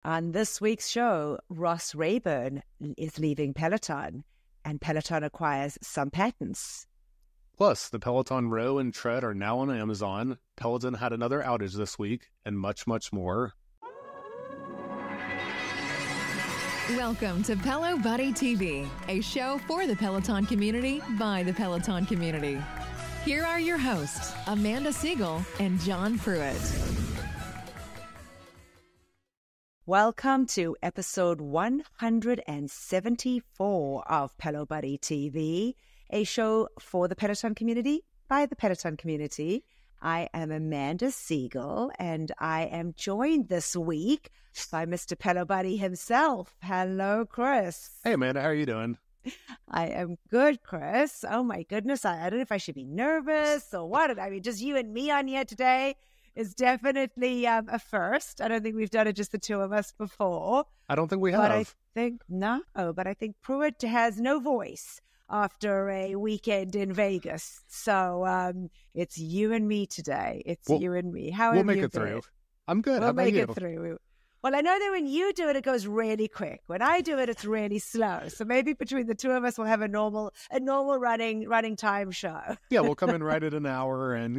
On this week's show, Ross Rayburn is leaving Peloton, and Peloton acquires some patents. Plus, the Peloton Row and Tread are now on Amazon. Peloton had another outage this week, and much, much more. Welcome to Pelo Buddy TV, a show for the Peloton community by the Peloton community. Here are your hosts, Amanda Siegel and John Pruitt. Welcome to episode 174 of Pelo Buddy TV, a show for the Peloton community by the Peloton community. I am Amanda Siegel, and I am joined this week by Mr. Pelo Buddy himself. Hello, Chris. Hey, Amanda, how are you doing? I am good, Chris. Oh, my goodness. I don't know if I should be nervous or what. I mean, just you and me on here today is definitely a first. I don't think we've done it just the two of us before. I don't think we have. But I think Pruitt has no voice after a weekend in Vegas. So it's you and me today. You and me. How we'll have make you it been? through. I'm good. We'll make it through. Well, I know that when you do it, it goes really quick. When I do it, it's really slow. So maybe between the two of us, we'll have a normal running time show. Yeah, we'll come in right at an hour and,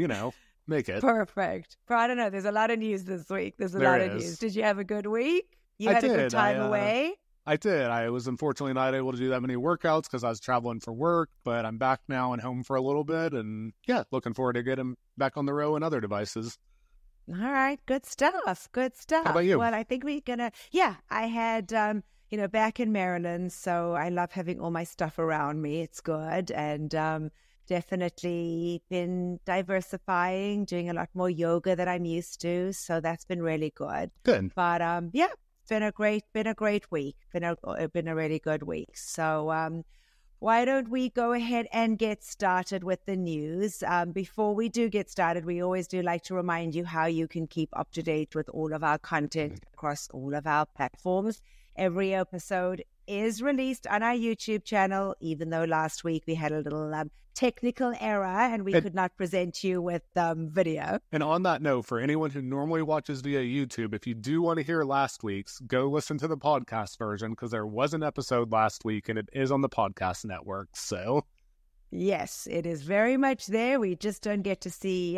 make it. Perfect. But I don't know. There's a lot of news this week. There's a lot of news. Did you have a good week? You had a good time away? I did. I was unfortunately not able to do that many workouts because I was traveling for work, but I'm back now and home for a little bit. And yeah, looking forward to getting back on the row and other devices. All right. Good stuff. Good stuff. How about you? Well, I think I had, back in Maryland. So I love having all my stuff around me. It's good. And, definitely been diversifying, doing a lot more yoga than I'm used to. So that's been really good. Good. But been a great week. Been a really good week. So why don't we go ahead and get started with the news? Before we do get started, we always do like to remind you how you can keep up to date with all of our content across all of our platforms. Every episode is released on our YouTube channel, even though last week we had a little technical error and we could not present you with video. And on that note, for anyone who normally watches via YouTube, if you do want to hear last week's, go listen to the podcast version because there was an episode last week and it is on the podcast network. So yes, it is very much there. We just don't get to see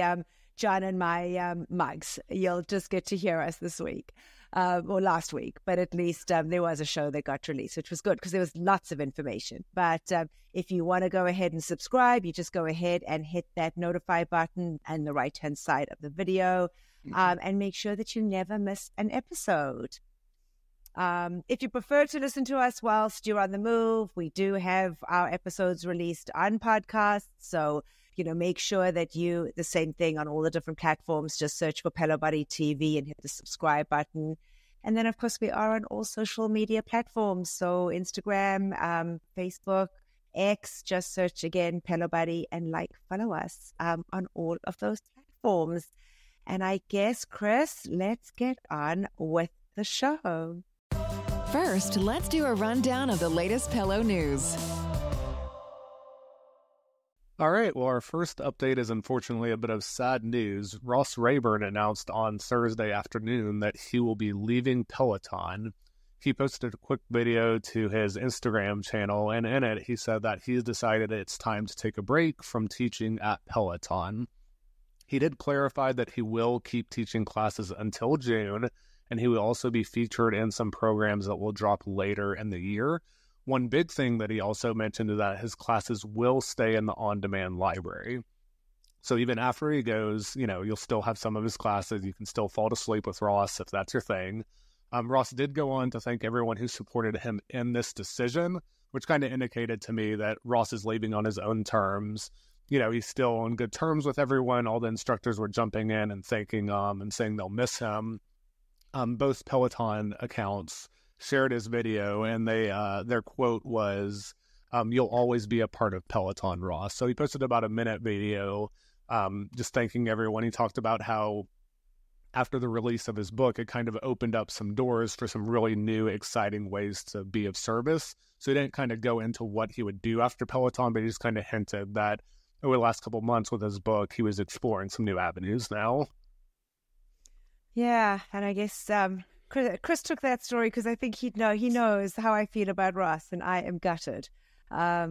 John and my mugs. You'll just get to hear us this week. Or last week, but at least there was a show that got released, which was good because there was lots of information. But if you want to go ahead and subscribe, you just go ahead and hit that notify button on the right-hand side of the video and make sure that you never miss an episode. If you prefer to listen to us whilst you're on the move, we do have our episodes released on podcasts. So make sure that the same thing on all the different platforms, just search for Pelo Buddy TV and hit the subscribe button. And then, of course, we are on all social media platforms. So Instagram, Facebook, X, just search again, Pelo Buddy, and follow us on all of those platforms. And I guess, Chris, let's get on with the show. First, let's do a rundown of the latest Pelo news. all right, well, our first update is unfortunately a bit of sad news. Ross Rayburn announced on Thursday afternoon that he will be leaving Peloton. He posted a quick video to his Instagram channel, and in it, he said that he's decided it's time to take a break from teaching at Peloton. He did clarify that he will keep teaching classes until June, and he will also be featured in some programs that will drop later in the year. One big thing that he also mentioned is that his classes will stay in the on-demand library. So even after he goes, you'll still have some of his classes. You can still fall asleep with Ross if that's your thing. Ross did go on to thank everyone who supported him in this decision, which kind of indicated to me that Ross is leaving on his own terms. He's still on good terms with everyone. All the instructors were jumping in and thanking him and saying they'll miss him. Both Peloton accounts shared his video, and their quote was, "You'll always be a part of Peloton, Ross." So he posted about a minute video just thanking everyone. He talked about how after the release of his book, it kind of opened up some doors for some really new, exciting ways to be of service. So he didn't kind of go into what he would do after Peloton, but he just kind of hinted that over the last couple of months with his book, he was exploring some new avenues now. Yeah, and I guess, Chris took that story because I think he knows how I feel about Ross, and I am gutted.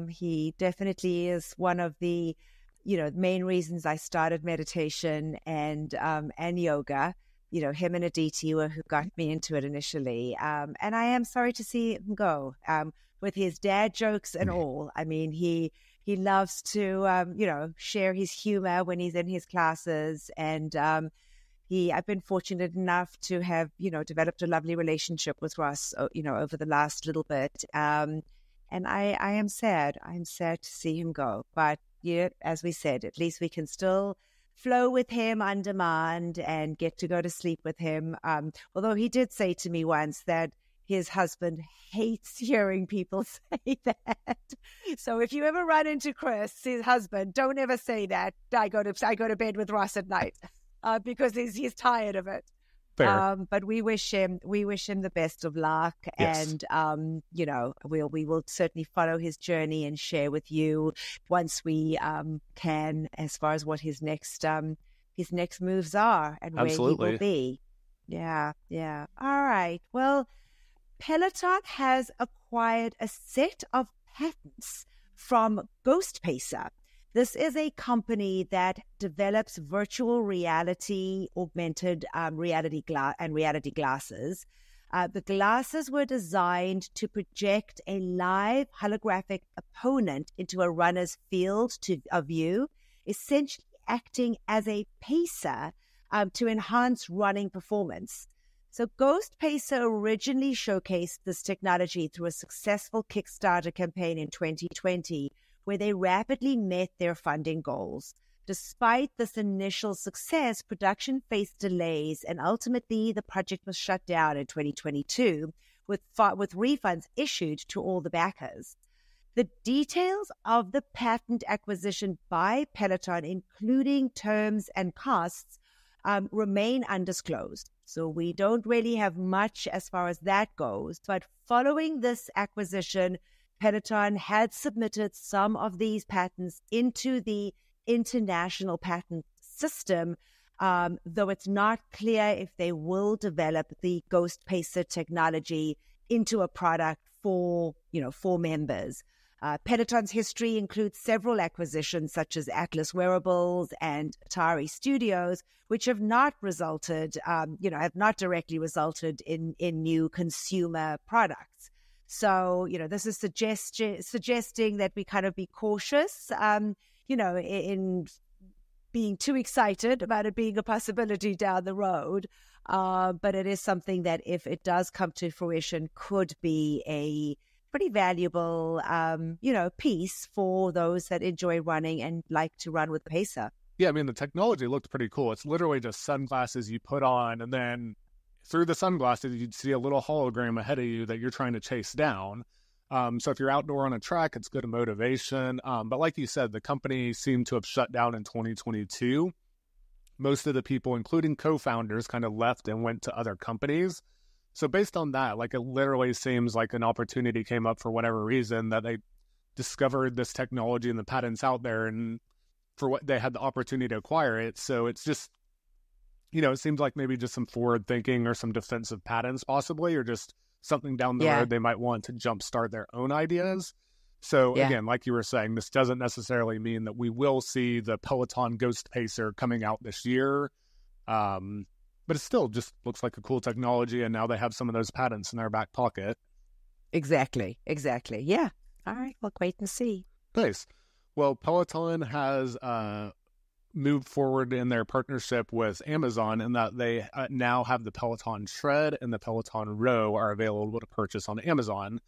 He definitely is one of the, main reasons I started meditation and yoga. Him and Aditi were who got me into it initially. And I am sorry to see him go, with his dad jokes and all. I mean, he loves to, share his humor when he's in his classes. And I've been fortunate enough to have, developed a lovely relationship with Ross, over the last little bit. And I am sad. I'm sad to see him go. But, as we said, at least we can still flow with him on demand and get to go to sleep with him. Although he did say to me once that his husband hates hearing people say that. So if you ever run into Chris, his husband, don't ever say that. I go to bed with Ross at night, because he's tired of it. Fair. But we wish him the best of luck. Yes. And we will certainly follow his journey and share with you once we can, as far as what his next moves are and Absolutely. where he will be. Yeah. All right. Well, Peloton has acquired a set of patents from GhostPacer. This is a company that develops virtual reality, augmented reality glasses. The glasses were designed to project a live holographic opponent into a runner's field of view, essentially acting as a pacer to enhance running performance. So GhostPacer originally showcased this technology through a successful Kickstarter campaign in 2020, where they rapidly met their funding goals. Despite this initial success, production faced delays, and ultimately the project was shut down in 2022 with refunds issued to all the backers. The details of the patent acquisition by Peloton, including terms and costs, remain undisclosed. So we don't really have much as far as that goes. But following this acquisition, Peloton had submitted some of these patents into the international patent system, though it's not clear if they will develop the GhostPacer technology into a product for members. Peloton's history includes several acquisitions such as Atlas Wearables and Atari Studios, which have not resulted, have not directly resulted in new consumer products. So, this is suggesting that we kind of be cautious, in being too excited about it being a possibility down the road. But it is something that, if it does come to fruition, could be a pretty valuable, piece for those that enjoy running and like to run with Pacer. Yeah, I mean, the technology looked pretty cool. It's literally just sunglasses you put on, and then through the sunglasses, you'd see a little hologram ahead of you that you're trying to chase down. So if you're outdoor on a track, it's good motivation. But like you said, the company seemed to have shut down in 2022. Most of the people, including co-founders, kind of left and went to other companies. So based on that, it literally seems like an opportunity came up for whatever reason that they discovered this technology and the patents out there, and for what they had the opportunity to acquire it. So it's just, it seems like maybe just some forward thinking or some defensive patents possibly, or just something down the road they might want to jumpstart their own ideas. So again, like you were saying, this doesn't necessarily mean that we will see the Peloton GhostPacer coming out this year. But it still just looks like a cool technology, and now they have some of those patents in their back pocket. Exactly. Yeah. All right, we'll wait and see. Nice. Well, Peloton has moved forward in their partnership with Amazon, in that they now have the Peloton Tread and the Peloton Row are available to purchase on Amazon.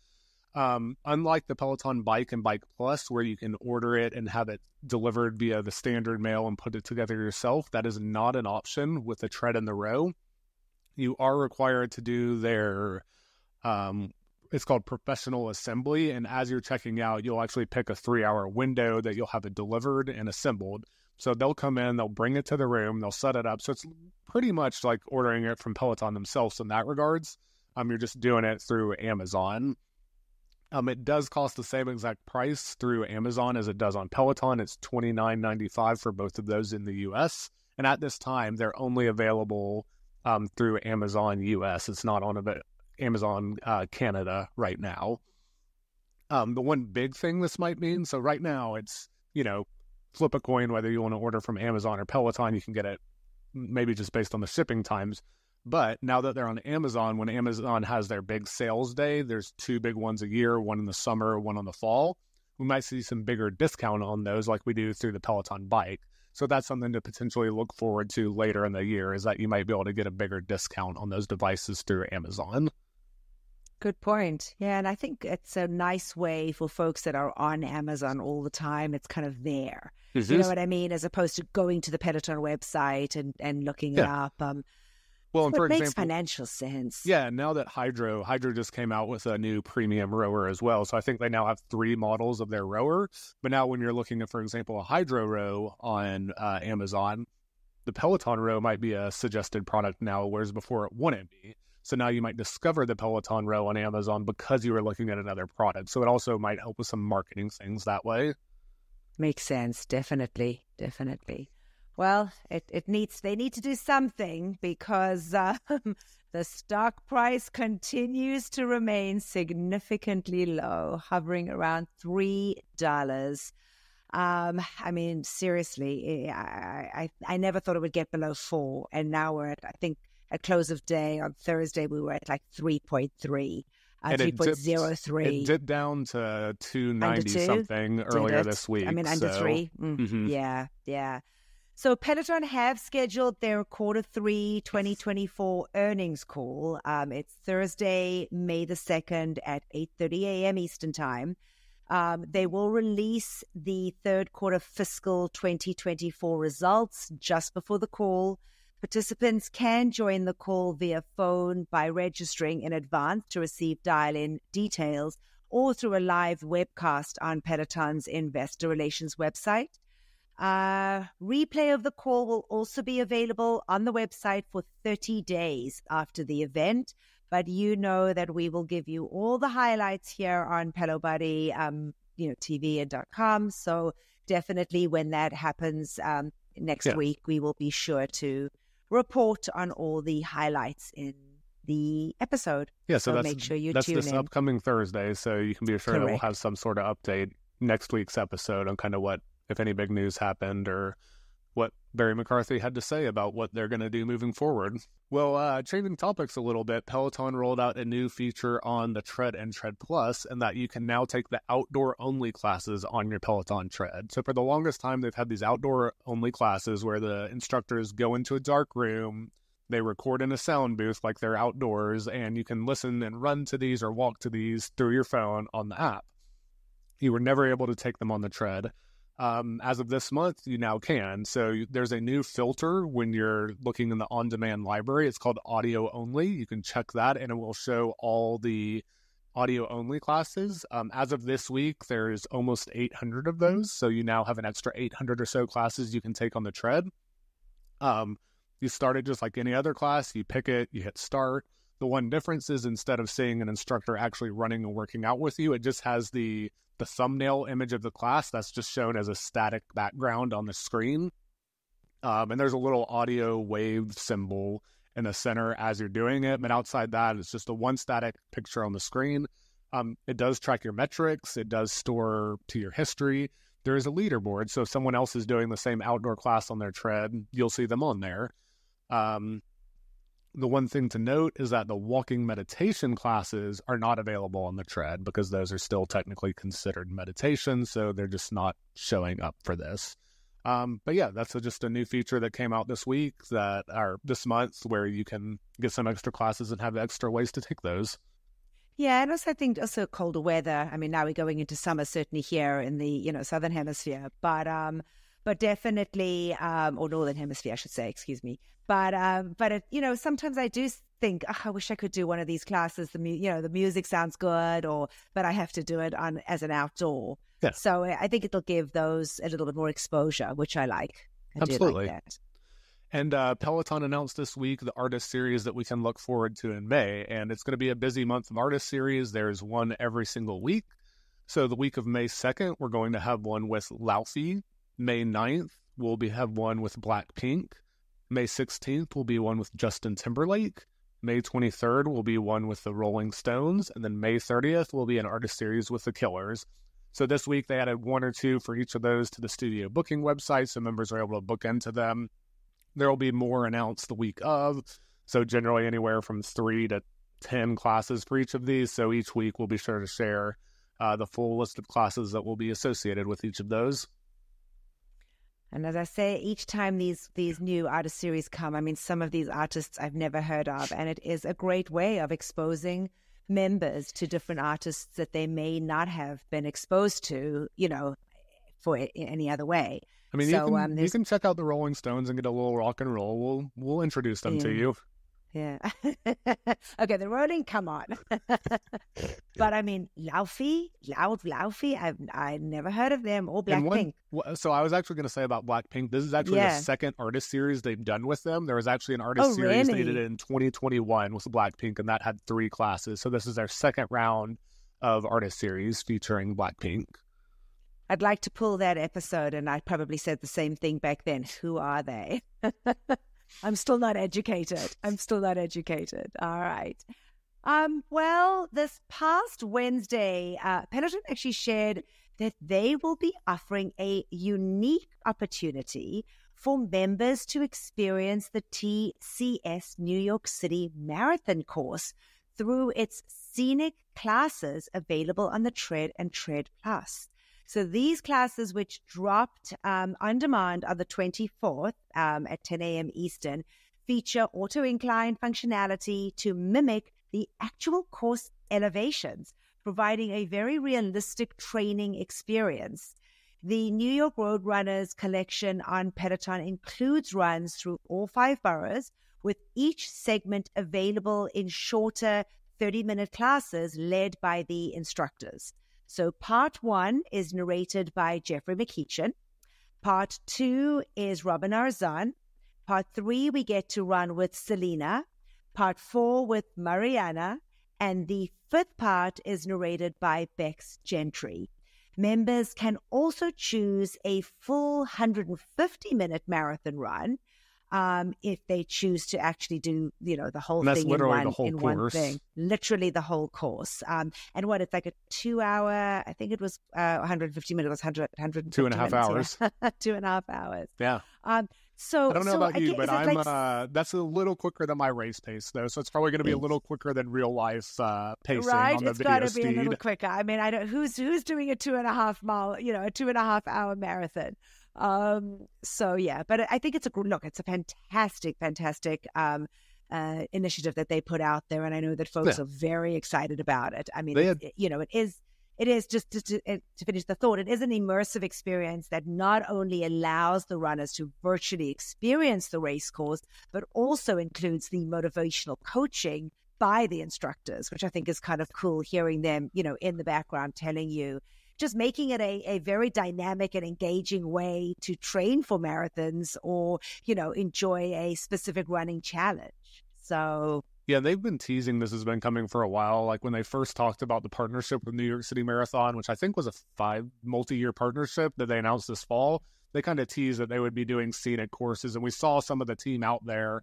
Unlike the Peloton Bike and Bike Plus, where you can order it and have it delivered via the standard mail and put it together yourself, that is not an option with the Tread and the Row. You are required to do their, it's called professional assembly, and as you're checking out, you'll actually pick a 3-hour window that you'll have it delivered and assembled. So they'll come in, they'll bring it to the room, they'll set it up. So it's pretty much like ordering it from Peloton themselves in that regards. You're just doing it through Amazon. It does cost the same exact price through Amazon as it does on Peloton. It's $29.95 for both of those in the US. And at this time, they're only available through Amazon US. It's not on Amazon Canada right now. The one big thing this might mean, so right now it's, flip a coin whether you want to order from Amazon or Peloton. You can get it maybe just based on the shipping times. But now that they're on Amazon, when Amazon has their big sales day, there's 2 big ones a year, one in the summer, one on the fall. We might see some bigger discount on those like we do through the Peloton bike. So that's something to potentially look forward to later in the year, is that you might be able to get a bigger discount on those devices through Amazon. Good point. Yeah, and I think it's a nice way for folks that are on Amazon all the time. It's kind of there. Mm-hmm. You know what I mean? As opposed to going to the Peloton website and looking it up. Well, and for it makes example, financial sense. Yeah, now that Hydro just came out with a new premium rower as well. So I think they now have 3 models of their rower. But now when you're looking at, for example, a Hydro row on Amazon, the Peloton row might be a suggested product now, whereas before it wouldn't be. So now you might discover the Peloton row on Amazon because you were looking at another product. So it also might help with some marketing things that way. Makes sense. Definitely. Well, they need to do something because the stock price continues to remain significantly low, hovering around $3. I mean, seriously, I never thought it would get below 4, and now we're at, I think, at close of day on Thursday we were at like 3.3, 3.03. It dipped down to 290 something earlier this week. I mean, under 3. Mm-hmm. Yeah. So Peloton have scheduled their Q3 2024 earnings call. It's Thursday, May the 2nd at 8:30 a.m. Eastern Time. They will release the third quarter fiscal 2024 results just before the call. Participants can join the call via phone by registering in advance to receive dial-in details or through a live webcast on Peloton's investor relations website. Replay of the call will also be available on the website for 30 days after the event, but you know that we will give you all the highlights here on Pelo Buddy, TV and .com. So definitely when that happens next week, we will be sure to report on all the highlights in the episode. Yeah, so make sure you tune this in. upcoming Thursday, so you can be sure that we'll Correct. have some sort of update next week's episode on kind of what, if any, big news happened or what Barry McCarthy had to say about what they're going to do moving forward. Well, changing topics a little bit, Peloton rolled out a new feature on the Tread and Tread Plus, and that you can now take the outdoor-only classes on your Peloton Tread. So for the longest time, they've had these outdoor-only classes where the instructors go into a dark room, they record in a sound booth like they're outdoors, and you can listen and run to these or walk to these through your phone on the app. You were never able to take them on the Tread. As of this month, you now can. So there's a new filter when you're looking in the on-demand library. It's called audio only. You can check that and it will show all the audio only classes. As of this week, there's almost 800 of those. So you now have an extra 800 or so classes you can take on the Tread. You started just like any other class. You pick it, you hit start. The one difference is instead of seeing an instructor actually running and working out with you, it just has the thumbnail image of the class that's just shown as a static background on the screen. And there's a little audio wave symbol in the center as you're doing it. But outside that, it's just a one static picture on the screen. It does track your metrics. It does store to your history. There is a leaderboard. So if someone else is doing the same outdoor class on their Tread, you'll see them on there. The one thing to note is that the walking meditation classes are not available on the Tread because those are still technically considered meditation, so they're just not showing up for this. But yeah, that's just a new feature that came out this month where you can get some extra classes and have extra ways to take those. Yeah, and also I think also colder weather. I mean, now we're going into summer, certainly here in the southern hemisphere, but definitely, or northern hemisphere, I should say. Excuse me. But it, sometimes I do think, I wish I could do one of these classes. The music sounds good, but I have to do it as an outdoor. Yeah. So I think it'll give those a little bit more exposure, which I like. Absolutely. Do like that. And Peloton announced this week the artist series that we can look forward to in May. And it's going to be a busy month of artist series. There's one every single week. So the week of May 2nd, we're going to have one with Laufey. May 9th, we'll have one with BlackPink. May 16th will be one with Justin Timberlake. May 23rd will be one with the Rolling Stones. And then May 30th will be an artist series with the Killers. So this week they added one or two for each of those to the studio booking website, so members are able to book into them. There will be more announced the week of, so generally anywhere from 3 to 10 classes for each of these. So each week we'll be sure to share the full list of classes that will be associated with each of those. And as I say, each time these new artist series come, I mean, some of these artists I've never heard of, and it is a great way of exposing members to different artists that they may not have been exposed to, for any other way. I mean, so, you can check out the Rolling Stones and get a little rock and roll. We'll introduce them to you. Yeah. Okay, the Rolling, come on. But I mean, Laufey, I've never heard of them, or BlackPink. So I was actually going to say about BlackPink, this is actually the second artist series they've done with them. There was actually an artist series they did in 2021 with BlackPink, and that had 3 classes. So this is their second round of artist series featuring BlackPink. I'd like to pull that episode, and I probably said the same thing back then. Who are they? I'm still not educated. All right. Well, this past Wednesday, Peloton actually shared that they will be offering a unique opportunity for members to experience the TCS New York City Marathon course through its scenic classes available on the Tread and Tread Plus. So these classes, which dropped on demand on the 24th at 10 a.m. Eastern, feature auto-incline functionality to mimic the actual course elevations, providing a very realistic training experience. The New York Roadrunners collection on Peloton includes runs through all 5 boroughs, with each segment available in shorter 30-minute classes led by the instructors. So part 1 is narrated by Jeffrey McEachin. Part 2 is Robin Arzan. Part 3, we get to run with Selena. Part 4 with Mariana. And the 5th part is narrated by Bex Gentry. Members can also choose a full 150-minute marathon run if they choose to actually do, the whole thing in one thing. Literally the whole course. And what, it's like a 2-hour, I think it was 150 minutes, 150 2.5 hours. Yeah. 2.5 hours. Yeah. So I don't know about you, but I'm that's a little quicker than my race pace, though. So it's probably going to be a little quicker than real life pacing on the video It's got to be speed. a little quicker. I mean, I don't who's doing a 2.5 mile, a 2.5 hour marathon. So yeah, but I think it's a fantastic initiative that they put out there, and I know that folks are very excited about it. I mean, it is just to finish the thought, it is an immersive experience that not only allows the runners to virtually experience the race course, but also includes the motivational coaching by the instructors, which I think is kind of cool, hearing them, in the background telling you, just making it a very dynamic and engaging way to train for marathons or, enjoy a specific running challenge. So yeah, they've been teasing this has been coming for a while. Like when they first talked about the partnership with New York City Marathon, which I think was a multi-year partnership that they announced this fall, they kind of teased that they would be doing scenic courses. And we saw some of the team out there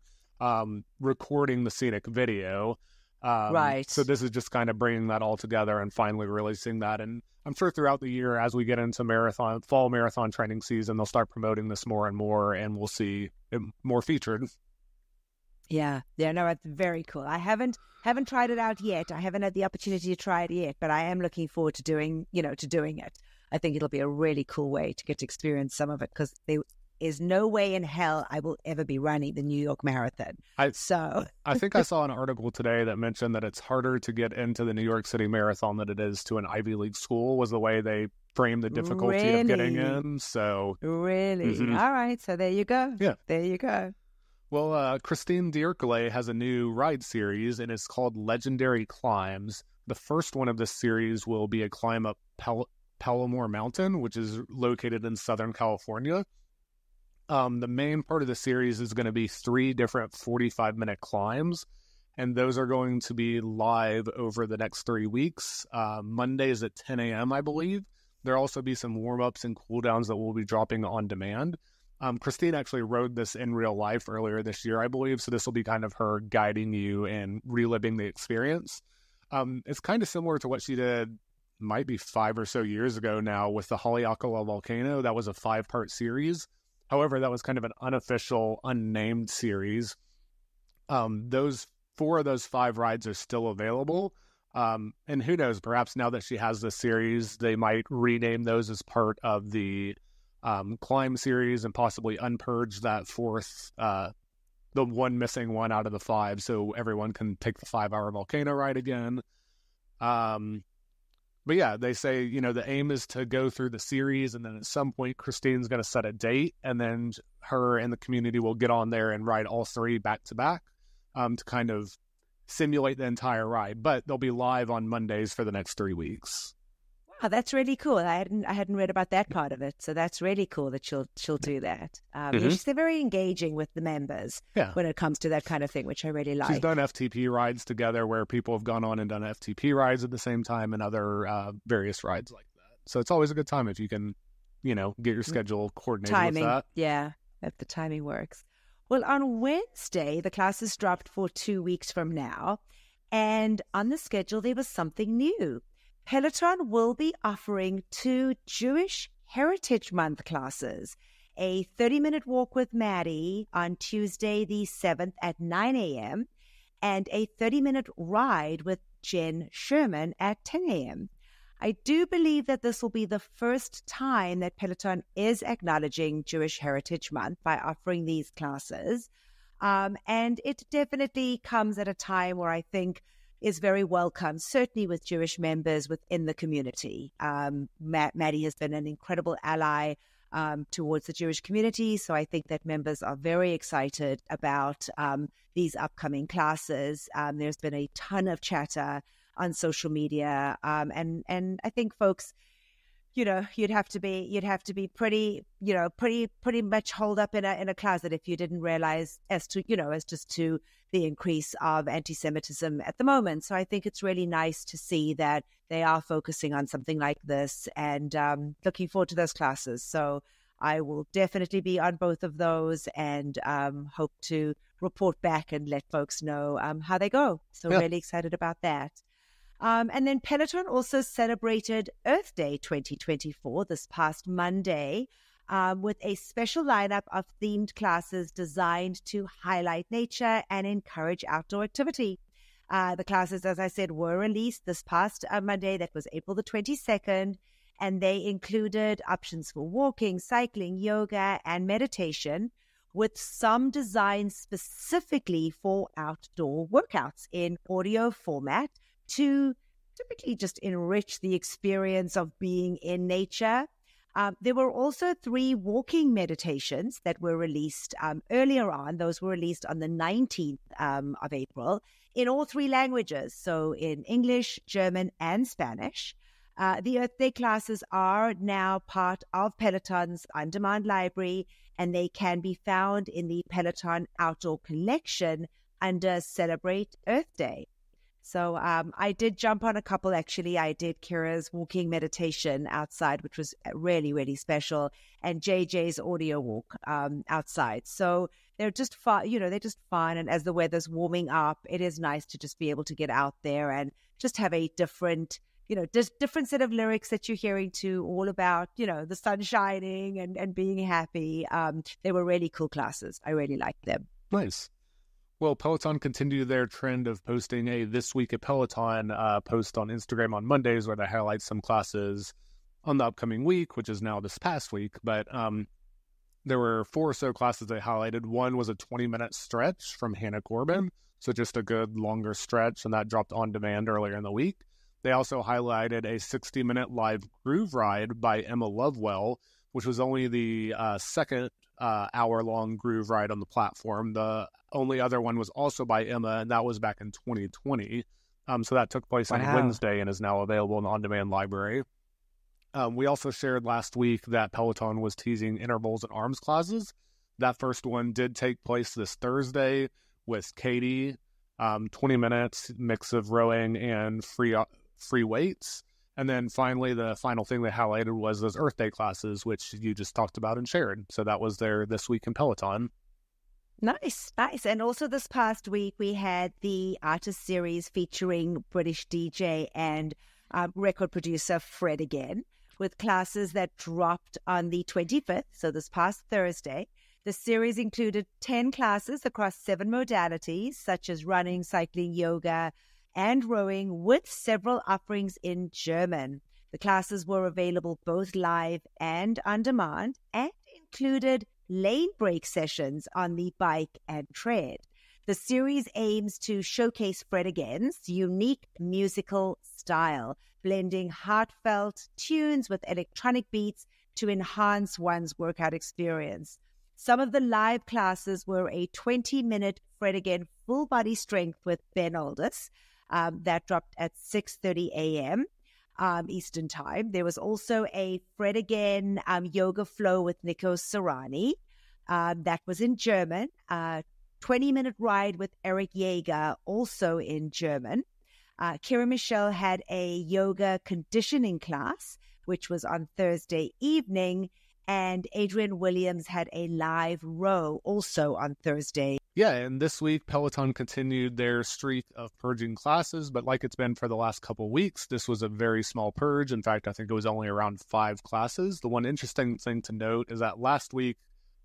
recording the scenic video. Right. So this is just kind of bringing that all together and finally releasing that. And I'm sure throughout the year, as we get into fall marathon training season, they'll start promoting this more and more, and we'll see it more featured. Yeah, no, it's very cool. I haven't tried it out yet. I haven't had the opportunity to try it yet, but I am looking forward to doing it. I think it'll be a really cool way to get to experience some of it, because there is no way in hell I will ever be running the New York Marathon. I think I saw an article today that mentioned that it's harder to get into the New York City Marathon than it is to an Ivy League school, was the way they framed the difficulty of getting in. So really, All right. So there you go. Yeah, there you go. Well, Christine Dierkele has a new ride series, and it's called Legendary Climbs. The first one of this series will be a climb up Palomar Mountain, which is located in Southern California. The main part of the series is going to be 3 different 45-minute climbs, and those are going to be live over the next 3 weeks. Mondays at 10 a.m., I believe. There'll also be some warm-ups and cool-downs that will be dropping on demand. Christine actually rode this in real life earlier this year, I believe, so this will be kind of her guiding you and reliving the experience. It's kind of similar to what she did, might be 5 or so years ago now, with the Haleakala Volcano. That was a 5-part series. However, that was kind of an unofficial, unnamed series. Those 4 of those 5 rides are still available. And who knows, perhaps now that she has this series, they might rename those as part of the Climb series and possibly unpurge that 4th, the one missing one out of the 5, so everyone can take the 5-hour volcano ride again. But yeah, they say, the aim is to go through the series, and then at some point Christine's going to set a date, and then her and the community will get on there and ride all 3 back to back to kind of simulate the entire ride. But they'll be live on Mondays for the next 3 weeks. Wow, that's really cool. I hadn't read about that part of it, so that's really cool that she'll do that. She's very engaging with the members when it comes to that kind of thing, which I really like. She's done FTP rides together where people have gone on and done FTP rides at the same time and other various rides like that. So it's always a good time if you can, get your schedule coordinated with that. Yeah, if the timing works. Well, on Wednesday, the classes dropped for 2 weeks from now, and on the schedule there was something new. Peloton will be offering 2 Jewish Heritage Month classes, a 30-minute walk with Maddie on Tuesday the 7th at 9 a.m. and a 30-minute ride with Jen Sherman at 10 a.m. I do believe that this will be the first time that Peloton is acknowledging Jewish Heritage Month by offering these classes. And it definitely comes at a time where I think is very welcome, certainly with Jewish members within the community. Maddie has been an incredible ally towards the Jewish community, so I think that members are very excited about these upcoming classes. There's been a ton of chatter on social media, and I think folks, you'd have to be pretty much holed up in a closet if you didn't realize as to the increase of anti-Semitism at the moment. So I think it's really nice to see that they are focusing on something like this, and looking forward to those classes. So I will definitely be on both of those, and hope to report back and let folks know how they go. So really excited about that. And then Peloton also celebrated Earth Day 2024 this past Monday with a special lineup of themed classes designed to highlight nature and encourage outdoor activity. The classes, as I said, were released this past Monday. That was April the 22nd, and they included options for walking, cycling, yoga, and meditation, with some designed specifically for outdoor workouts in audio format to typically just enrich the experience of being in nature. There were also 3 walking meditations that were released earlier on. Those were released on the 19th of April in all 3 languages, so in English, German, and Spanish. The Earth Day classes are now part of Peloton's on-demand library, and they can be found in the Peloton Outdoor Collection under Celebrate Earth Day. So I did jump on a couple, actually. I did Kira's walking meditation outside, which was really, really special, and JJ's audio walk outside. So they're just fun, they're just fun. And as the weather's warming up, it is nice to just be able to get out there and just have a different, different set of lyrics that you're hearing to, all about, the sun shining and being happy. They were really cool classes. I really liked them. Nice. Well, Peloton continued their trend of posting a This Week at Peloton post on Instagram on Mondays, where they highlight some classes on the upcoming week, which is now this past week. But there were 4 or so classes they highlighted. One was a 20-minute stretch from Hannah Corbin, so just a good longer stretch, and that dropped on demand earlier in the week. They also highlighted a 60-minute live groove ride by Emma Lovewell, which was only the second hour-long groove ride on the platform. The only other one was also by Emma, and that was back in 2020. So that took place on Wednesday and is now available in the on-demand library. We also shared last week that Peloton was teasing intervals and arms classes. That first one did take place this Thursday with Katie, 20 minutes, mix of rowing and free weights. And then finally, the final thing they highlighted was those Earth Day classes, which you just talked about and shared. So that was there this week in Peloton. Nice. And also this past week, we had the artist series featuring British DJ and record producer Fred again, with classes that dropped on the 25th, so this past Thursday. The series included 10 classes across 7 modalities, such as running, cycling, yoga, and rowing, with several offerings in German. The classes were available both live and on demand, and included lane break sessions on the bike and tread. The series aims to showcase Fred again's unique musical style, blending heartfelt tunes with electronic beats to enhance one's workout experience. Some of the live classes were a 20-minute Fred Again full body strength with Ben Aldis that dropped at 6:30 a.m. Eastern Time. There was also a Fred Again yoga flow with Nico Serrani. That was in German. 20-minute ride with Eric Jaeger, also in German. Kira Michelle had a yoga conditioning class, which was on Thursday evening. And Adrian Williams had a live row also on Thursday. Yeah, and this week, Peloton continued their streak of purging classes, but like it's been for the last couple of weeks, this was a very small purge. In fact, I think it was only around 5 classes. The one interesting thing to note is that last week,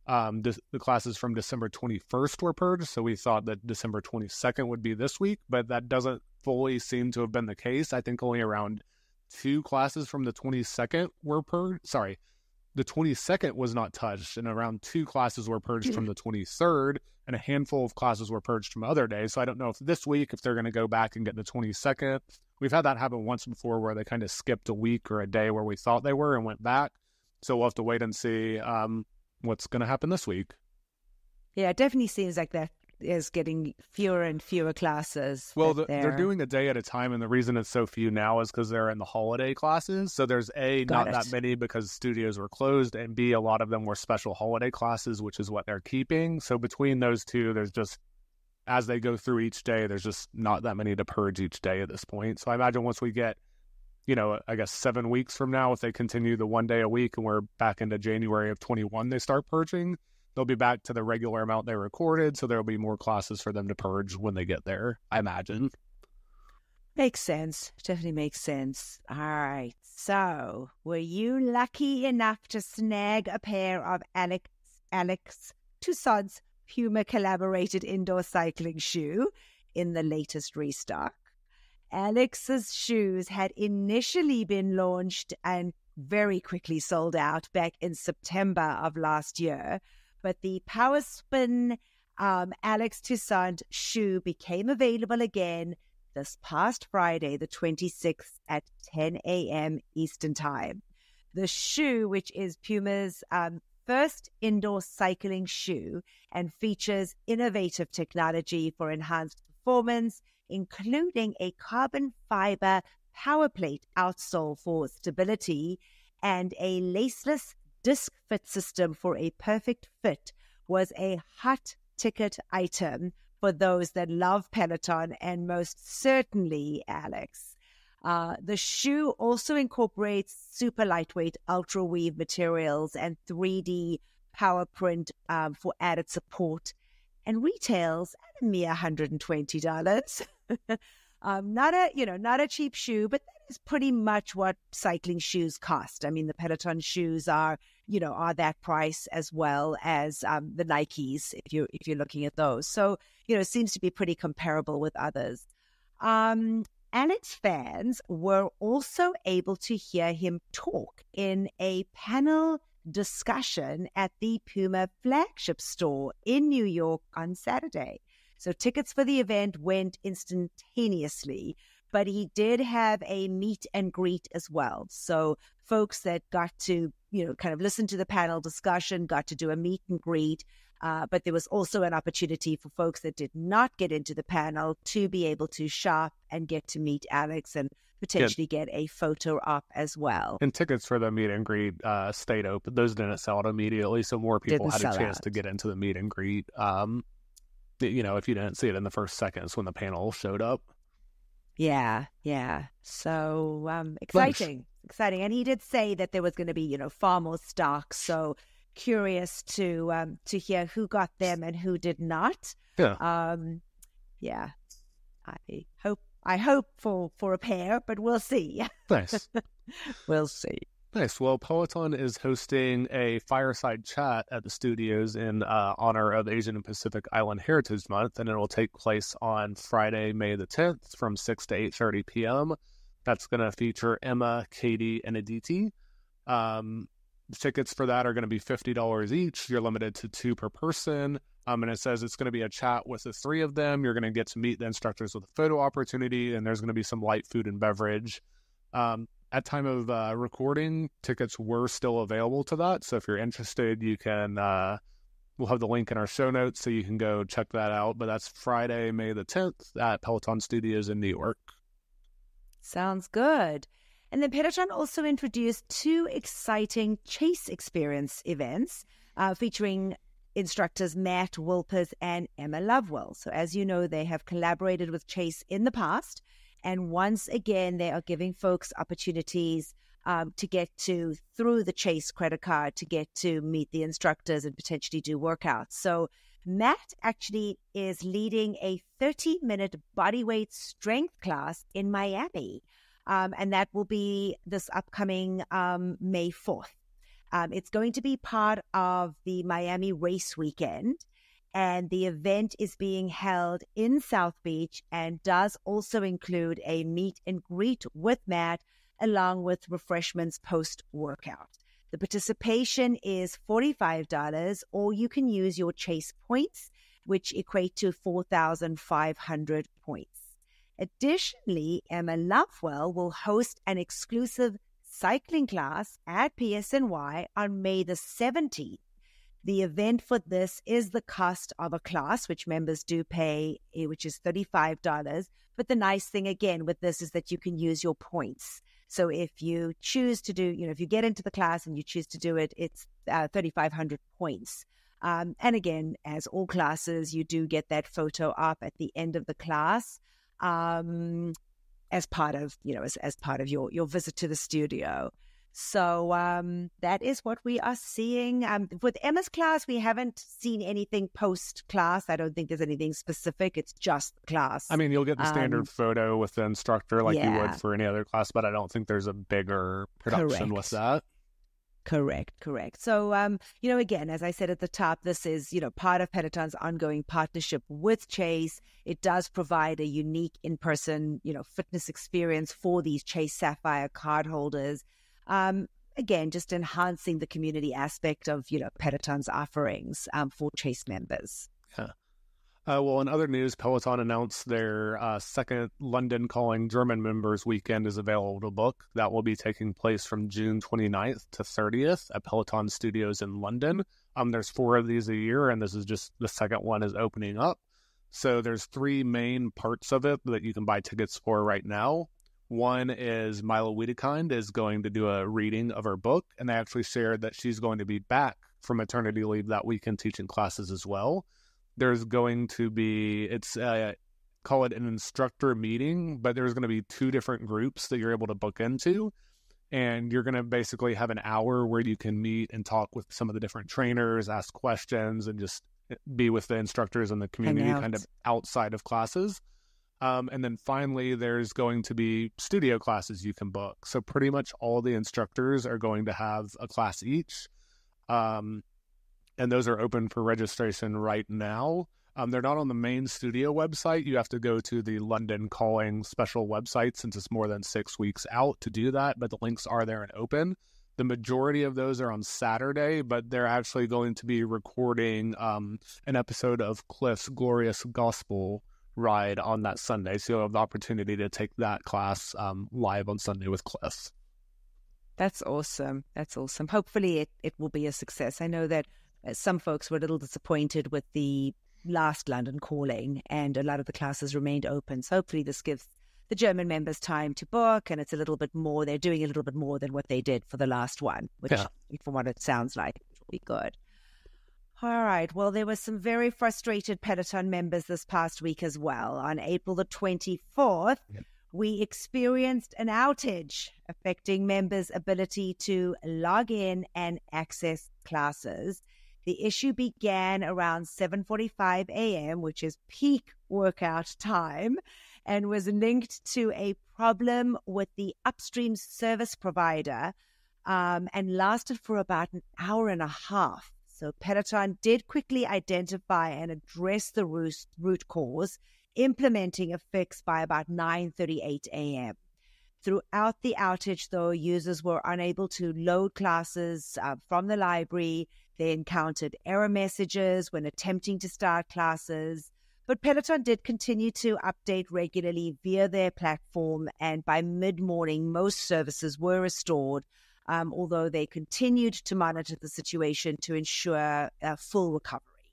the classes from December 21st were purged, so we thought that December 22nd would be this week, but that doesn't fully seem to have been the case. I think only around 2 classes from the 22nd were purged. Sorry. The 22nd was not touched, and around 2 classes were purged from the 23rd, and a handful of classes were purged from other days. So I don't know if this week, if they're going to go back and get the 22nd. We've had that happen once before where they kind of skipped a week or a day where we thought they were and went back. So we'll have to wait and see what's going to happen this week. Yeah, it definitely seems like that is getting fewer and fewer classes. Well, they're doing a day at a time, and the reason it's so few now is because they're in the holiday classes. So there's not that many because studios were closed, and B, a lot of them were special holiday classes, which is what they're keeping. So between those two, there's just, as they go through each day, there's just not that many to purge each day at this point. So I imagine once we get, I guess 7 weeks from now, if they continue the 1 day a week and we're back into January of 21, they start purging, they'll be back to the regular amount they recorded, so there'll be more classes for them to purge when they get there, I imagine. Makes sense. Definitely makes sense. All right. So, were you lucky enough to snag a pair of Alex Toussaint's PUMA collaborated indoor cycling shoe in the latest restock? Alex's shoes had initially been launched and very quickly sold out back in September of last year. But the Power Spin Alex Toussaint shoe became available again this past Friday, the 26th at 10 a.m. Eastern Time. The shoe, which is PUMA's first indoor cycling shoe and features innovative technology for enhanced performance, including a carbon fiber power plate outsole for stability and a laceless disc fit system for a perfect fit, was a hot ticket item for those that love Peloton and most certainly Alex. The shoe also incorporates super lightweight ultra weave materials and 3D power print for added support, and retails at a mere $120. Not a cheap shoe, but that is pretty much what cycling shoes cost. I mean, the Peloton shoes are that price, as well as the Nikes, if you're looking at those. So, it seems to be pretty comparable with others. Alex fans were also able to hear him talk in a panel discussion at the PUMA flagship store in New York on Saturday. So tickets for the event went instantaneously, but he did have a meet and greet as well. So folks that got to, kind of listen to the panel discussion, got to do a meet and greet. But there was also an opportunity for folks that did not get into the panel to be able to shop and get to meet Alex and potentially get a photo op as well. And tickets for the meet and greet stayed open. Those didn't sell out immediately, so more people had a chance to get into the meet and greet. If you didn't see it in the first seconds when the panel showed up. Yeah. So exciting. And he did say that there was going to be, far more stock. So curious to hear who got them and who did not. Yeah. Yeah. I hope for a pair, but we'll see. Nice. We'll see. Nice. Well, Peloton is hosting a fireside chat at the studios in honor of Asian and Pacific Island Heritage Month, and it will take place on Friday, May the 10th from 6 to 8:30 p.m. That's going to feature Emma, Katie, and Aditi. Tickets for that are going to be $50 each. You're limited to 2 per person. And it says it's going to be a chat with the 3 of them. You're going to get to meet the instructors with a photo opportunity, and there's going to be some light food and beverage. At time of recording, tickets were still available to that. So if you're interested, you can, we'll have the link in our show notes so you can go check that out. But that's Friday, May the 10th at Peloton Studios in New York. Sounds good. And then Peloton also introduced 2 exciting Chase Experience events featuring instructors Matt Wilpers and Emma Lovewell. So as you know, they have collaborated with Chase in the past. And once again, they are giving folks opportunities to get through the Chase credit card, to get to meet the instructors and potentially do workouts. So Matt actually is leading a 30-minute bodyweight strength class in Miami. And that will be this upcoming May 4th. It's going to be part of the Miami race weekend. And the event is being held in South Beach and does also include a meet and greet with Matt, along with refreshments post-workout. The participation is $45, or you can use your Chase points, which equate to 4,500 points. Additionally, Emma Lovewell will host an exclusive cycling class at PSNY on May the 17th. The event for this is the cost of a class, which members do pay, which is $35. But the nice thing, again, with this is that you can use your points. So if you choose to do, if you get into the class and you choose to do it, it's 3,500 points. And again, as all classes, you do get that photo up at the end of the class as part of, as part of your visit to the studio. So that is what we are seeing. With Emma's class, we haven't seen anything post-class. I don't think there's anything specific. It's just the class. I mean, you'll get the standard photo with the instructor like you would for any other class, but I don't think there's a bigger production with that. Correct. So, again, as I said at the top, this is, part of Peloton's ongoing partnership with Chase. It does provide a unique in-person, fitness experience for these Chase Sapphire cardholders. Again, just enhancing the community aspect of, Peloton's offerings for Chase members. Yeah. Well, in other news, Peloton announced their second London Calling German Members Weekend is available to book. That will be taking place from June 29th to 30th at Peloton Studios in London. There's 4 of these a year, and this is just the second one is opening up. So there's 3 main parts of it that you can buy tickets for right now. One is Mila Wiedekind is going to do a reading of her book, and they actually shared that she's going to be back from maternity leave that weekend teaching classes as well. There's going to be, call it an instructor meeting, but there's going to be 2 different groups that you're able to book into. And you're going to basically have an hour where you can meet and talk with some of the different trainers, ask questions, and just be with the instructors and the community kind of outside of classes. And then finally, there's going to be studio classes you can book. So pretty much all the instructors are going to have a class each. And those are open for registration right now. They're not on the main studio website. You have to go to the London Calling special website since it's more than 6 weeks out to do that, but the links are there and open. The majority of those are on Saturday, but they're actually going to be recording an episode of Cliff's Glorious Gospel ride on that Sunday. So you'll have the opportunity to take that class live on Sunday with Cliff. That's awesome. Hopefully it will be a success. I know that some folks were a little disappointed with the last London Calling, and a lot of the classes remained open. So hopefully this gives the German members time to book, and it's a little bit more. They're doing a little bit more than what they did for the last one, which, from what it sounds like, will be good. All right. Well, there were some very frustrated Peloton members this past week as well. On April the 24th, we experienced an outage affecting members' ability to log in and access classes. The issue began around 7:45 a.m., which is peak workout time, and was linked to a problem with the upstream service provider, and lasted for about an hour and a half. So Peloton did quickly identify and address the root cause, implementing a fix by about 9:38 a.m. Throughout the outage, though, users were unable to load classes from the library. They encountered error messages when attempting to start classes. But Peloton did continue to update regularly via their platform, and by mid-morning, most services were restored, although they continued to monitor the situation to ensure full recovery.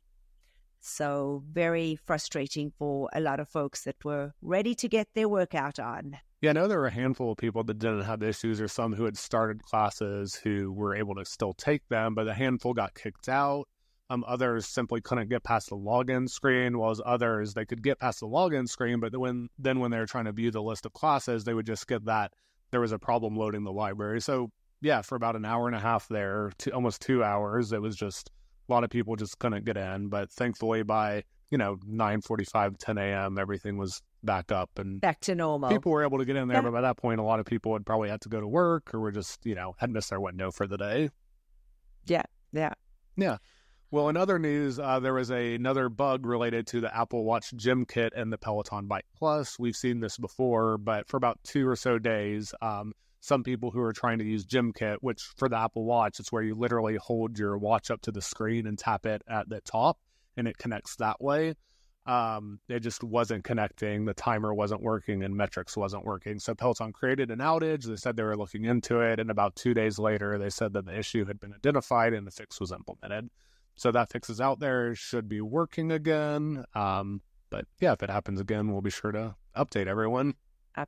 So very frustrating for a lot of folks that were ready to get their workout on. Yeah, I know there were a handful of people that didn't have issues, or some who had started classes who were able to still take them, but a handful got kicked out. Others simply couldn't get past the login screen, while others, they could get past the login screen, but when they were trying to view the list of classes, they would just get that there was a problem loading the library. So yeah, for about an hour and a half there, almost 2 hours, it was just a lot of people just couldn't get in. But thankfully by 9:45, 10 a.m., everything was back up and back to normal. People were able to get in there, but by that point, a lot of people had probably had to go to work or were just, had missed their window for the day. Yeah. Well, in other news, there was another bug related to the Apple Watch GymKit and the Peloton Bike Plus. We've seen this before, but for about 2 or so days, some people who are trying to use GymKit, which for the Apple Watch, it's where you literally hold your watch up to the screen and tap it at the top, and it connects that way. It just wasn't connecting. The timer wasn't working and metrics wasn't working. So Peloton created an outage. They said they were looking into it. And about 2 days later, they said that the issue had been identified and the fix was implemented. So that fix is out there, should be working again. But yeah, if it happens again, we'll be sure to update everyone. All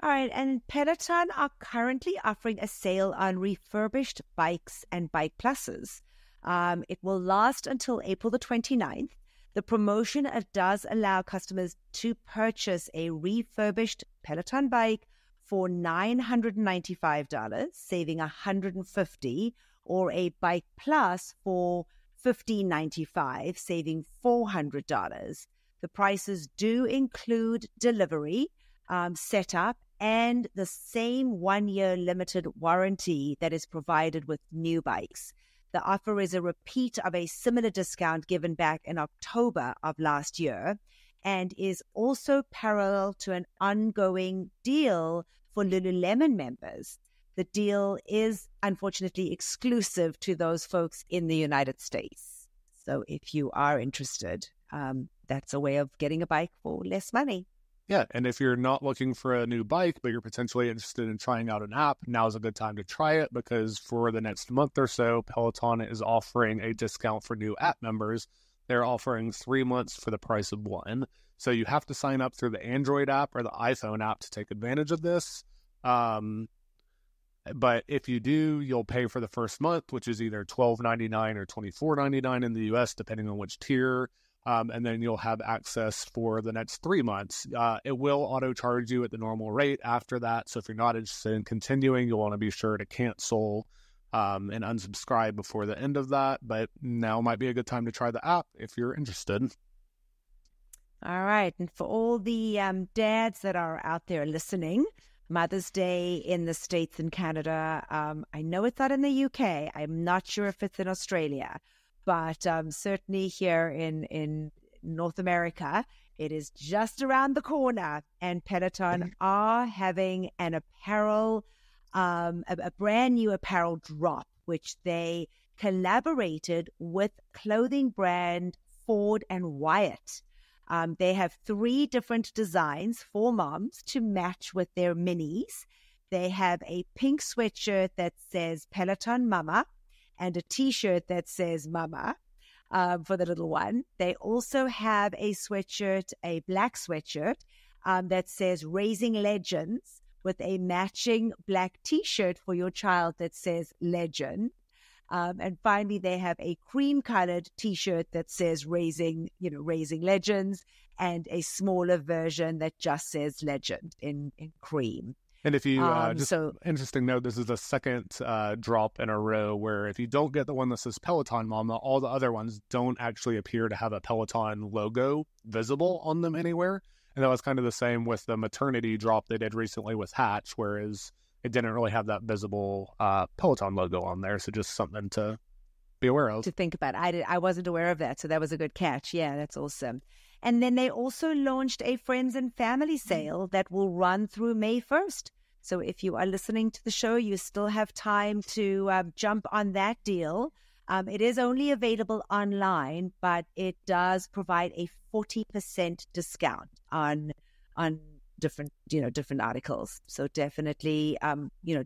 right. And Peloton are currently offering a sale on refurbished bikes and bike pluses. It will last until April the 29th. The promotion does allow customers to purchase a refurbished Peloton bike for $995, saving $150, or a Bike Plus for $1,595, saving $400. The prices do include delivery, setup, and the same 1-year limited warranty that is provided with new bikes. The offer is a repeat of a similar discount given back in October of last year, and is also parallel to an ongoing deal for Lululemon members. The deal is unfortunately exclusive to those folks in the United States. So if you are interested, that's a way of getting a bike for less money. Yeah, and if you're not looking for a new bike, but you're potentially interested in trying out an app, now's a good time to try it, because for the next month or so, Peloton is offering a discount for new app members. They're offering 3 months for the price of 1. So you have to sign up through the Android app or the iPhone app to take advantage of this. But if you do, you'll pay for the first month, which is either $12.99 or $24.99 in the US, depending on which tier. And then you'll have access for the next 3 months. It will auto charge you at the normal rate after that. So if you're not interested in continuing, you'll want to be sure to cancel and unsubscribe before the end of that. But now might be a good time to try the app if you're interested. All right. And for all the dads that are out there listening, Mother's Day in the States and Canada. I know it's not in the UK. I'm not sure if it's in Australia, but certainly here in North America, it is just around the corner. And Peloton are having an apparel, a brand new apparel drop, which they collaborated with clothing brand Ford and Wyatt. They have 3 different designs for moms to match with their minis. They have a pink sweatshirt that says Peloton Mama and a t-shirt that says Mama for the little one. They also have a sweatshirt, a black sweatshirt that says Raising Legends, with a matching black t-shirt for your child that says Legend. And finally, they have a cream-colored T-shirt that says Raising Legends, and a smaller version that just says Legend in cream. And if you, interesting note, this is the second drop in a row where if you don't get the one that says Peloton Mama, all the other ones don't actually appear to have a Peloton logo visible on them anywhere. And that was kind of the same with the maternity drop they did recently with Hatch, whereas it didn't really have that visible Peloton logo on there. So just something to be aware of. To think about. I wasn't aware of that, so that was a good catch. Yeah, that's awesome. And then they also launched a friends and family sale that will run through May 1st. So if you are listening to the show, you still have time to jump on that deal. It is only available online, but it does provide a 40% discount on different articles. So definitely,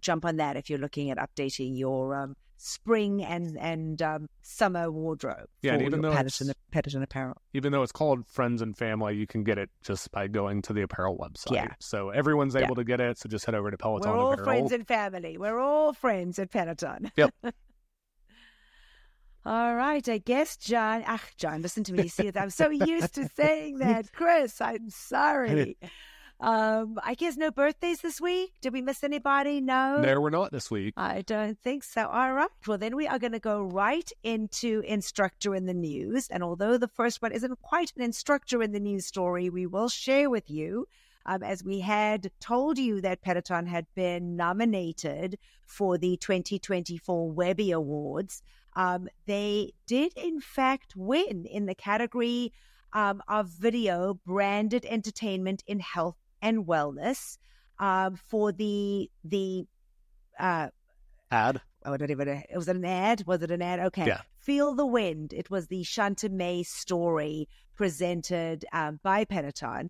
jump on that if you're looking at updating your spring and summer wardrobe. Yeah, and even though Peloton apparel. Even though it's called Friends and Family, you can get it just by going to the apparel website. Yeah. So everyone's able to get it. So just head over to Peloton We're all Apparel. friends and family. We're all friends at Peloton. Yep. All right, I guess, John, listen to me. You see it. I'm so used to saying that. Chris, I'm sorry. I guess no birthdays this week. Did we miss anybody? No? No, we're not this week. I don't think so. All right. Well, then we are going to go right into Instructor in the News. And although the first one isn't quite an Instructor in the News story, we will share with you, as we had told you that Peloton had been nominated for the 2024 Webby Awards. They did, in fact, win in the category of video branded entertainment in health and wellness for the ad. Oh, it was an ad. Was it an ad? Okay. Yeah. Feel the Wind. It was the Shanta May story presented by Peloton.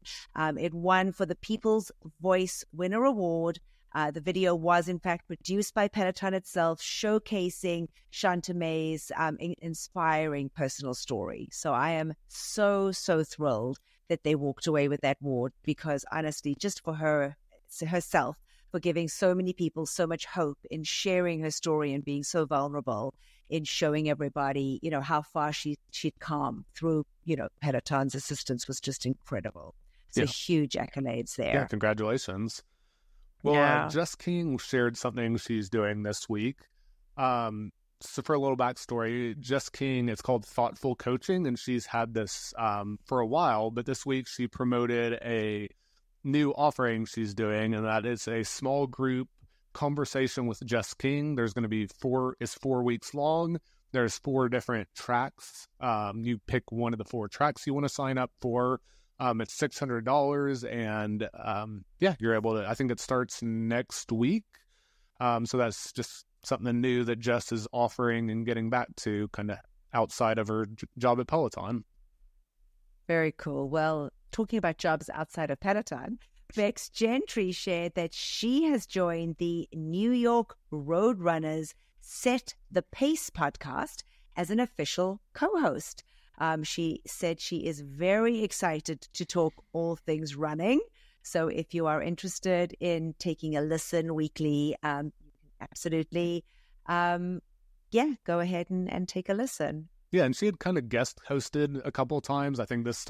It won for the People's Voice Winner Award. The video was, in fact, produced by Peloton itself, showcasing Shanta May's inspiring personal story. So I am so thrilled that they walked away with that award, because honestly, just for herself, for giving so many people so much hope in sharing her story and being so vulnerable in showing everybody, how far she'd come through, Peloton's assistance was just incredible. So huge accolades there. Yeah, congratulations. Well, Jess King shared something she's doing this week. So for a little backstory, Jess King, it's called Thoughtful Coaching, and she's had this for a while, but this week she promoted a new offering she's doing, and that is a small group conversation with Jess King. There's going to be 4 weeks long. There's 4 different tracks. You pick one of the 4 tracks you want to sign up for. It's $600, and you're able to, I think it starts next week. So that's just something new that Jess is offering and getting back to, kind of outside of her job at Peloton. Very cool. Well, talking about jobs outside of Peloton, Bex Gentry shared that she has joined the New York Roadrunners Set the Pace podcast as an official co-host. She said she is very excited to talk all things running. So if you are interested in taking a listen weekly, absolutely, go ahead and take a listen. Yeah, and she had kind of guest hosted a couple of times. I think this,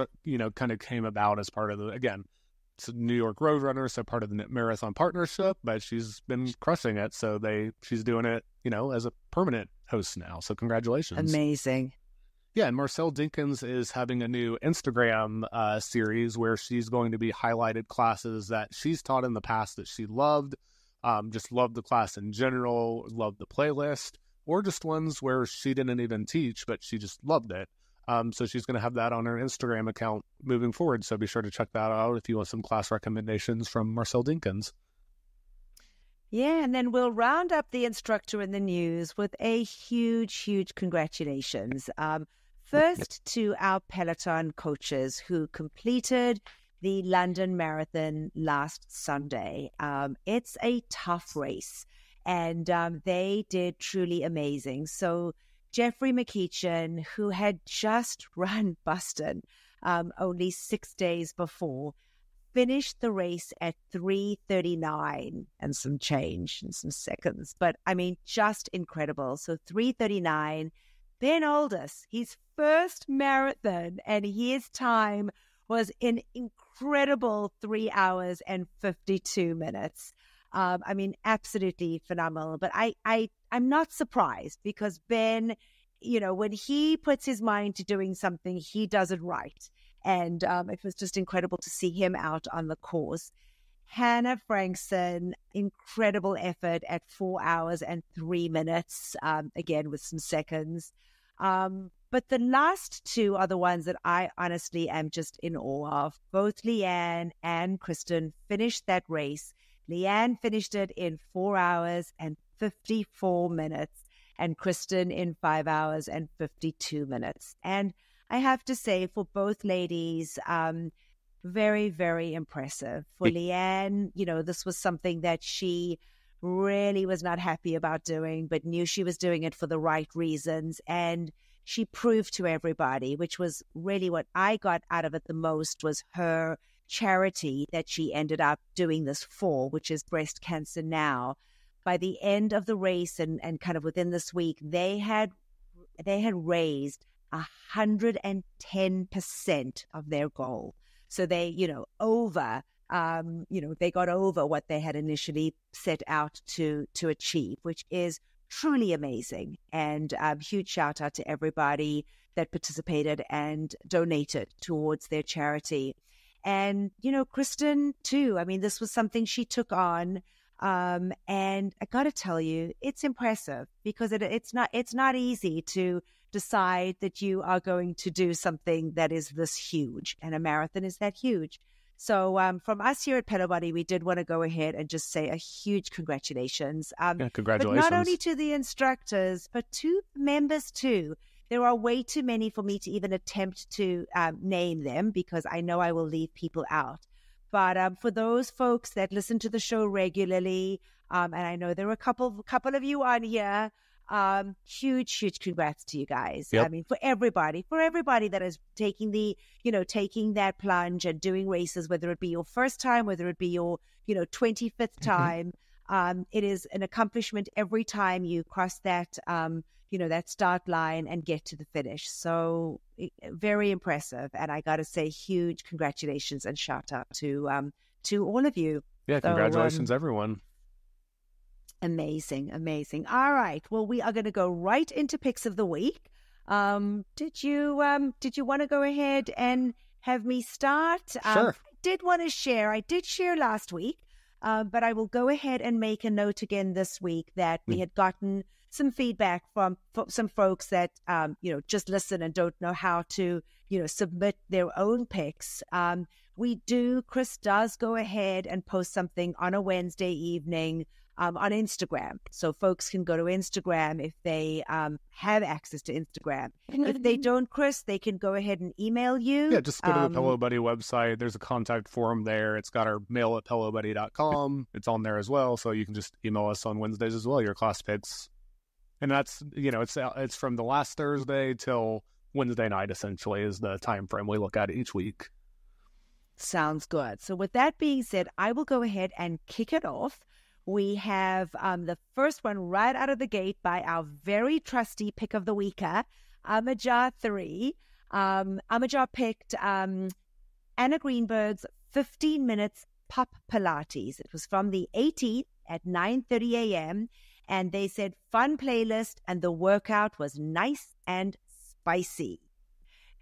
kind of came about as part of it's New York Roadrunners, so part of the Marathon Partnership, but she's been crushing it. So she's doing it, as a permanent host now. So congratulations. Amazing. Yeah, and Marcelle Dinkins is having a new Instagram series where she's going to be highlighted classes that she's taught in the past that she loved, just loved the class in general, loved the playlist, or just ones where she didn't even teach, but she just loved it. So she's going to have that on her Instagram account moving forward. So be sure to check that out if you want some class recommendations from Marcelle Dinkins. Yeah, and then we'll round up the Instructor in the News with a huge congratulations. First to our Peloton coaches who completed the London Marathon last Sunday. It's a tough race, and they did truly amazing. So Jeffrey McEachin, who had just run Boston only 6 days before, finished the race at 3:39 and some change and some seconds. But I mean, just incredible. So 3:39. Ben Oldis, his first marathon, and his time was an incredible 3 hours and 52 minutes. I mean, absolutely phenomenal. But I'm not surprised because Ben, you know, when he puts his mind to doing something, he does it right. And it was just incredible to see him out on the course. Hannah Frankson, incredible effort at 4 hours and 3 minutes, again with some seconds. But the last two are the ones that I honestly am just in awe of. Both Leanne and Kristen finished that race. Leanne finished it in 4 hours and 54 minutes, and Kristen in 5 hours and 52 minutes. And I have to say, for both ladies, very, very impressive. For Leanne, you know, this was something that she really was not happy about doing, but knew she was doing it for the right reasons. And she proved to everybody, which was really what I got out of it the most, was her charity that she ended up doing this for, which is Breast Cancer Now. By the end of the race and kind of within this week, they had raised 110% of their goal. So they, you know, they got over what they had initially set out to achieve, which is truly amazing. And huge shout out to everybody that participated and donated towards their charity. And, you know, Kristen too, I mean, this was something she took on. And I got to tell you, it's impressive because it's not easy to decide that you are going to do something that is this huge, and a marathon is that huge. So from us here at Pelo Buddy, we did want to go ahead and just say a huge congratulations. Congratulations. But not only to the instructors, but to members too. There are way too many for me to even attempt to name them because I know I will leave people out. But for those folks that listen to the show regularly, and I know there are a couple of you on here, huge congrats to you guys. Yep. I mean, for everybody that is taking that plunge and doing races, whether it be your first time, whether it be your 25th time, it is an accomplishment every time you cross that that start line and get to the finish. So very impressive, and I got to say huge congratulations and shout out to all of you. Yeah, congratulations everyone. Amazing. All right. Well, we are going to go right into picks of the week. Did you want to go ahead and have me start? Sure. I did share last week, but I will go ahead and make a note again this week that we had gotten some feedback from some folks that just listen and don't know how to submit their own picks. Chris does go ahead and post something on a Wednesday evening on Instagram. So folks can go to Instagram if they have access to Instagram. If they don't, Chris, they can go ahead and email you. Yeah, just go to the Pelo Buddy website. There's a contact form there. It's got our mail at pelobuddy.com. It's on there as well. So you can just email us on Wednesdays as well, your class picks. And that's, it's from the last Thursday till Wednesday night, essentially, is the time frame we look at each week. Sounds good. So with that being said, I will go ahead and kick it off. We have the first one right out of the gate by our very trusty pick of the weeker, Amajar 3. Amajar picked Anna Greenberg's 15 minutes pop Pilates. It was from the 18th at 9:30 a.m. And they said fun playlist and the workout was nice and spicy.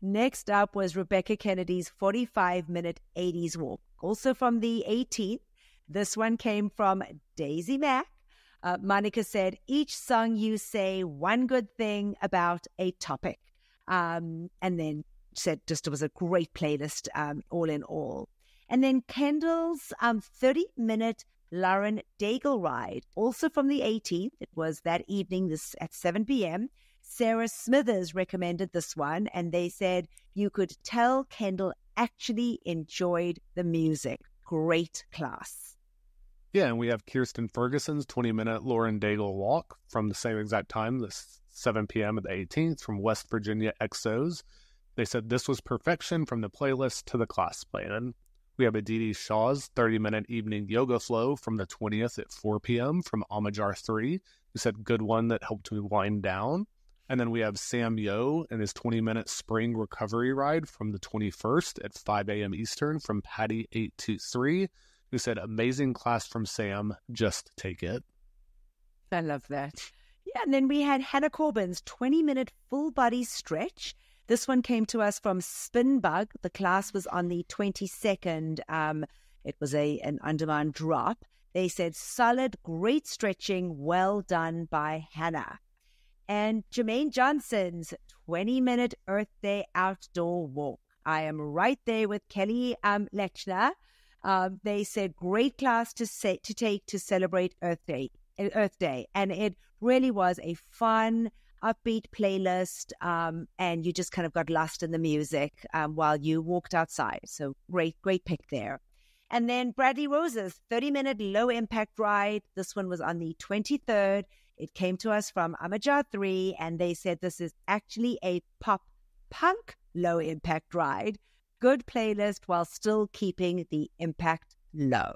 Next up was Rebecca Kennedy's 45-minute 80s walk, also from the 18th. This one came from Daisy Mack. Monica said, each song you say one good thing about a topic. And then said just it was a great playlist all in all. And then Kendall's 30-minute Lauren Daigle ride, also from the 18th. It was that evening at 7 p.m. Sarah Smithers recommended this one, and they said you could tell Kendall actually enjoyed the music. Great class. Yeah, and we have Kirsten Ferguson's 20-minute Lauren Daigle walk from the same exact time, this 7 p.m. at the 18th from West Virginia XOs. They said this was perfection from the playlist to the class plan. We have Aditi Shaw's 30-minute evening yoga flow from the 20th at 4 p.m. from Amajar 3, who said good one that helped me wind down. And then we have Sam Yo and his 20-minute spring recovery ride from the 21st at 5 a.m. Eastern from Patty823, who said, amazing class from Sam, just take it. I love that. Yeah, and then we had Hannah Corbin's 20-minute full body stretch. This one came to us from Spinbug. The class was on the 22nd. It was an on-demand drop. They said, solid, great stretching, well done by Hannah. And Jermaine Johnson's 20-minute Earth Day outdoor walk. I am right there with Kelly Lechner. They said, great class to take to celebrate Earth Day. And it really was a fun, upbeat playlist, and you just kind of got lost in the music while you walked outside. So great pick there. And then Bradley Rose's 30-minute low-impact ride. This one was on the 23rd. It came to us from Amajar 3, and they said this is actually a pop-punk low-impact ride. Good playlist while still keeping the impact low.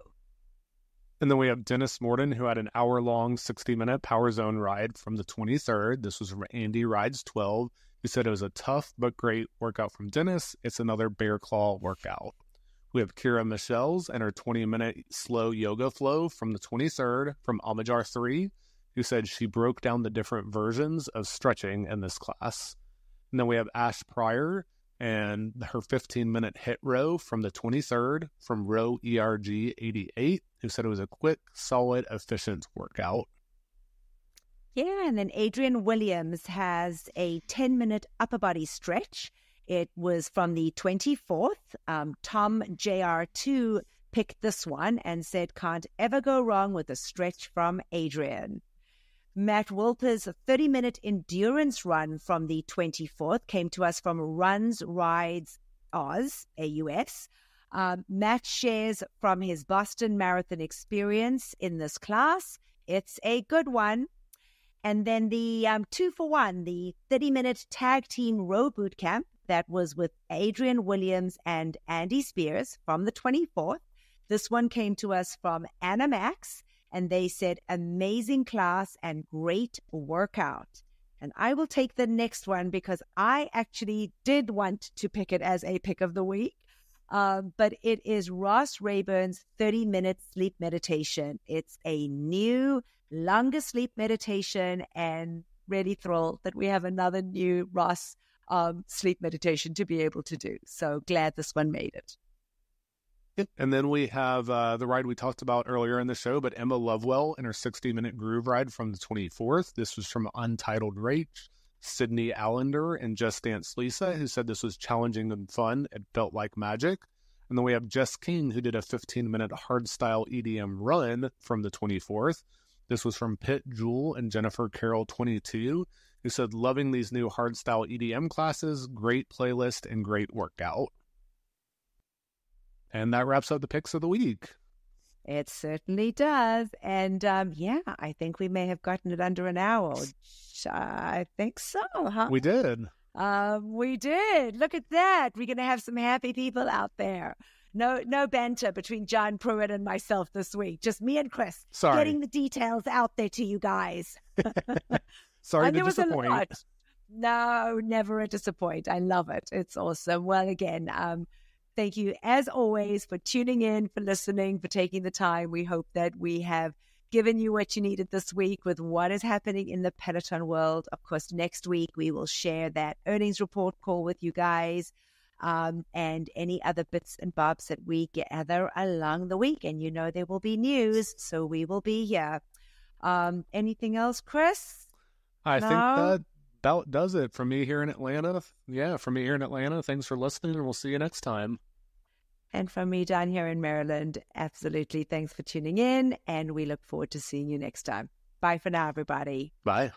And then we have Dennis Morton, who had an hour-long 60-minute Power Zone ride from the 23rd. This was from Andy Rides 12, who said it was a tough but great workout from Dennis. It's another bear claw workout. We have Kira Michelle's and her 20-minute slow yoga flow from the 23rd from Amajar 3, who said she broke down the different versions of stretching in this class. And then we have Ash Pryor and her 15-minute hit row from the 23rd from row ERG 88, who said it was a quick, solid, efficient workout. Yeah, and then Adrian Williams has a 10-minute upper body stretch. It was from the 24th. Tom JR2 picked this one and said, can't ever go wrong with a stretch from Adrian. Matt Wolper's 30-minute endurance run from the 24th came to us from Runs Rides Oz, AUS. Matt shares from his Boston Marathon experience in this class. It's a good one. And then the 2-for-1, the 30-minute tag team row boot camp that was with Adrian Williams and Andy Spears from the 24th. This one came to us from Anna Max, and they said, amazing class and great workout. And I will take the next one because I actually did want to pick it as a pick of the week. But it is Ross Rayburn's 30-minute sleep meditation. It's a new, longer sleep meditation, and really thrilled that we have another new Ross sleep meditation to be able to do. So glad this one made it. And then we have the ride we talked about earlier in the show, but Emma Lovewell in her 60-minute groove ride from the 24th. This was from Untitled Rach, Sydney Allender, and Just Dance Lisa, who said this was challenging and fun. It felt like magic. And then we have Jess King, who did a 15-minute hardstyle EDM run from the 24th. This was from Pitt Jewel and Jennifer Carroll 22, who said, loving these new hardstyle EDM classes, great playlist, and great workout. And that wraps up the picks of the week. It certainly does. And I think we may have gotten it under an hour. I think so, huh? We did. We did. Look at that. We're going to have some happy people out there. No banter between John Pruitt and myself this week. Just me and Chris. Sorry. Getting the details out there to you guys. Sorry to disappoint. No, never a disappoint. I love it. It's awesome. Well, again, thank you, as always, for tuning in, for listening, for taking the time. We hope that we have given you what you needed this week with what is happening in the Peloton world. Of course, next week, we will share that earnings report call with you guys and any other bits and bobs that we gather along the week. And you know there will be news, so we will be here. Anything else, Chris? I think that about does it from me here in Atlanta. Yeah, from me here in Atlanta. Thanks for listening, and we'll see you next time. And from me down here in Maryland, absolutely. Thanks for tuning in, and we look forward to seeing you next time. Bye for now, everybody. Bye.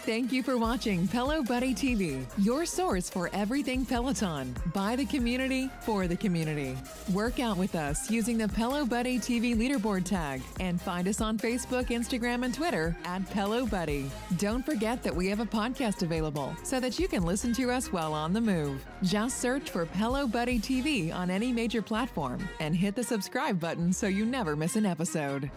Thank you for watching Pelo Buddy TV, your source for everything Peloton, by the community, for the community. Work out with us using the Pelo Buddy TV leaderboard tag, and find us on Facebook, Instagram, and Twitter at Pelo Buddy. Don't forget that we have a podcast available so that you can listen to us while on the move. Just search for Pelo Buddy TV on any major platform and hit the subscribe button so you never miss an episode.